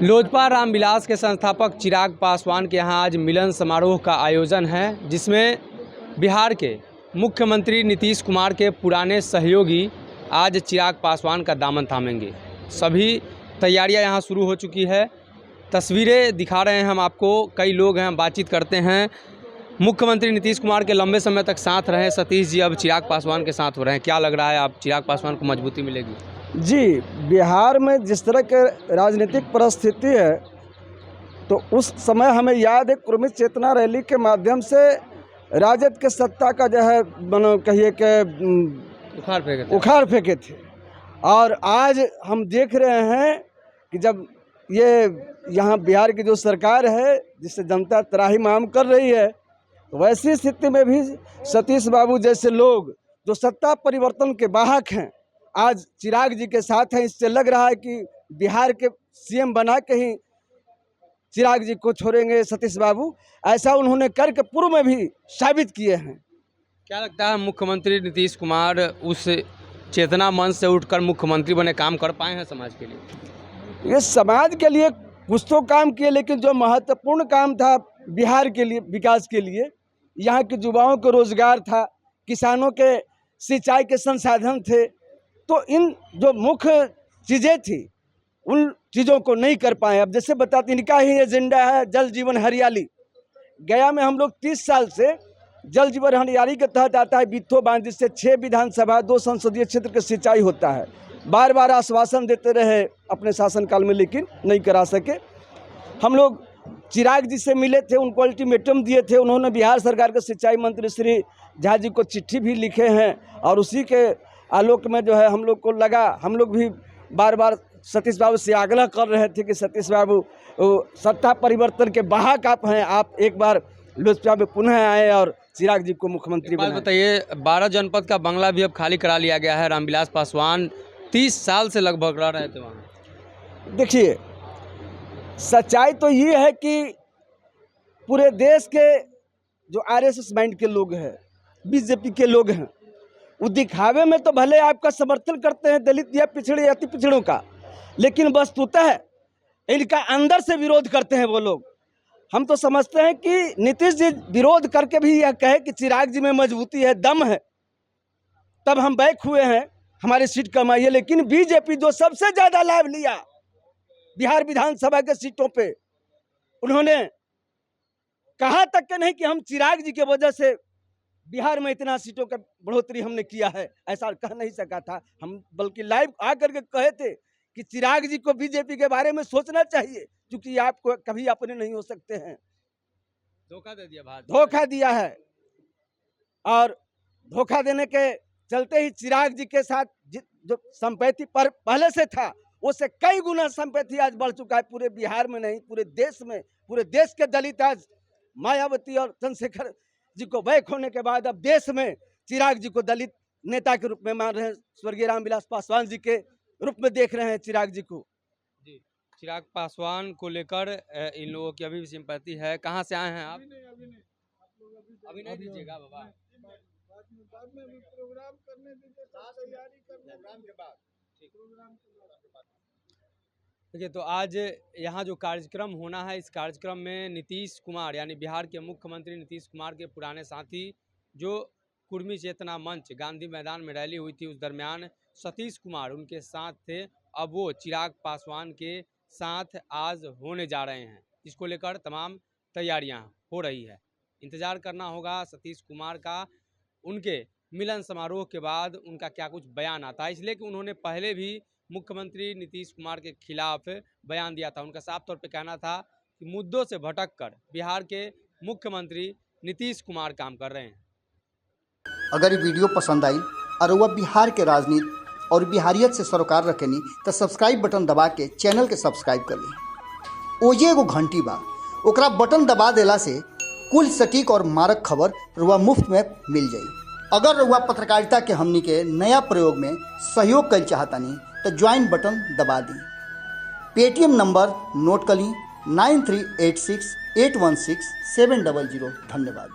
लोजपा रामविलास के संस्थापक चिराग पासवान के यहाँ आज मिलन समारोह का आयोजन है, जिसमें बिहार के मुख्यमंत्री नीतीश कुमार के पुराने सहयोगी आज चिराग पासवान का दामन थामेंगे। सभी तैयारियां यहाँ शुरू हो चुकी है। तस्वीरें दिखा रहे हैं हम आपको, कई लोग हैं, बातचीत करते हैं। मुख्यमंत्री नीतीश कुमार के लंबे समय तक साथ रहे सतीश जी अब चिराग पासवान के साथ हो रहे हैं। क्या लग रहा है, आप चिराग पासवान को मजबूती मिलेगी? जी, बिहार में जिस तरह के राजनीतिक परिस्थिति है, तो उस समय हमें याद है कुर्मी चेतना रैली के माध्यम से राजद के सत्ता का जो है कहिए कि उखाड़ फेंके थे। और आज हम देख रहे हैं कि जब ये यहाँ बिहार की जो सरकार है, जिससे जनता त्राही माम कर रही है, तो वैसी स्थिति में भी सतीश बाबू जैसे लोग जो सत्ता परिवर्तन के वाहक हैं, आज चिराग जी के साथ हैं। इससे लग रहा है कि बिहार के सीएम बना के ही चिराग जी को छोड़ेंगे सतीश बाबू। ऐसा उन्होंने करके पूर्व में भी साबित किए हैं। क्या लगता है, मुख्यमंत्री नीतीश कुमार उस चेतना मंच से उठकर मुख्यमंत्री बने, काम कर पाए हैं समाज के लिए? ये समाज के लिए कुछ तो काम किए, लेकिन जो महत्वपूर्ण काम था बिहार के लिए, विकास के लिए, यहाँ के युवाओं को रोजगार था, किसानों के सिंचाई के संसाधन थे, तो इन जो मुख्य चीज़ें थी उन चीज़ों को नहीं कर पाए। अब जैसे बताते, इनका ही एजेंडा है जल जीवन हरियाली। गया में हम लोग 30 साल से जल जीवन हरियाली के तहत आता है बित्थो बांध, जिससे 6 विधानसभा 2 संसदीय क्षेत्र के सिंचाई होता है। बार बार आश्वासन देते रहे अपने शासनकाल में, लेकिन नहीं करा सके। हम लोग चिराग जी से मिले थे, उनको अल्टीमेटम दिए थे। उन्होंने बिहार सरकार के सिंचाई मंत्री श्री झा जी को चिट्ठी भी लिखे हैं, और उसी के आलोक में जो है हम लोग को लगा, हम लोग भी बार बार सतीश बाबू से आग्रह कर रहे थे कि सतीश बाबू सत्ता परिवर्तन के वाहक आप हैं, आप एक बार लोजपा में पुनः आए और चिराग जी को मुख्यमंत्री बनाएं। बताइए, 12 जनपद का बंगला भी अब खाली करा लिया गया है। रामविलास पासवान 30 साल से लगभग रह रहे थे वहाँ। देखिए, सच्चाई तो ये है कि पूरे देश के जो आरएसएस माइंड के लोग हैं, बीजेपी के लोग हैं, वो दिखावे में तो भले आपका समर्थन करते हैं दलित या पिछड़े अति पिछड़ों का, लेकिन वस्तुतः इनका अंदर से विरोध करते हैं वो लोग। हम तो समझते हैं कि नीतीश जी विरोध करके भी यह कहे कि चिराग जी में मजबूती है, दम है, तब हम बैक हुए हैं, हमारी सीट कम आई है। लेकिन बीजेपी जो सबसे ज़्यादा लाभ लिया बिहार विधानसभा के सीटों पे, उन्होंने कहा तक के नहीं कि हम चिराग जी के वजह से बिहार में इतना सीटों का बढ़ोतरी हमने किया है, ऐसा कह नहीं सका था हम, बल्कि लाइव आकर के कहे थे कि चिराग जी को बीजेपी के बारे में सोचना चाहिए, क्योंकि आपको कभी अपने नहीं हो सकते हैं। धोखा दे दिया, धोखा दिया है, और धोखा देने के चलते ही चिराग जी के साथ जो संपत्ति पर पहले से था, उससे कई गुना संपत्ति आज बढ़ चुका है। पूरे बिहार में नहीं, पूरे देश में, पूरे देश के दलित आज मायावती और चंद्रशेखर जी को बैक होने के बाद अब देश में चिराग जी को दलित नेता के रूप में मान रहे हैं। स्वर्गीय रामविलास पासवान जी के रूप में देख रहे हैं चिराग जी को। जी, चिराग पासवान को लेकर इन लोगों की अभी भी सिंपैथी है। कहाँ से आए हैं आप? अभी नहीं दीजिएगा बाबा, बाद में प्रोग्राम करने दीजिए, तैयारी करने के बाद। देखिए, तो आज यहाँ जो कार्यक्रम होना है, इस कार्यक्रम में नीतीश कुमार यानी बिहार के मुख्यमंत्री नीतीश कुमार के पुराने साथी, जो कुर्मी चेतना मंच गांधी मैदान में रैली हुई थी, उस दरमियान सतीश कुमार उनके साथ थे। अब वो चिराग पासवान के साथ आज होने जा रहे हैं, जिसको लेकर तमाम तैयारियां हो रही है। इंतज़ार करना होगा सतीश कुमार का, उनके मिलन समारोह के बाद उनका क्या कुछ बयान आता है, इसलिए कि उन्होंने पहले भी मुख्यमंत्री नीतीश कुमार के खिलाफ बयान दिया था। उनका साफ तौर पे कहना था कि मुद्दों से भटककर बिहार के मुख्यमंत्री नीतीश कुमार काम कर रहे हैं। अगर ये वीडियो पसंद आई और वह बिहार के राजनीति और बिहारियत से सरोकार रखेनी, तो सब्सक्राइब बटन दबा के चैनल के सब्सक्राइब कर ली। ओजे एगो घंटी बा, ओकरा बटन दबा देला से कुल सटीक और मारक खबर रुआ मुफ्त में मिल जाई। अगर रुआ पत्रकारिता के हमनी के नया प्रयोग में सहयोग कर चाहतानी, तो ज्वाइन बटन दबा दी। पेटीएम नंबर नोट कर ली 9386816700। धन्यवाद।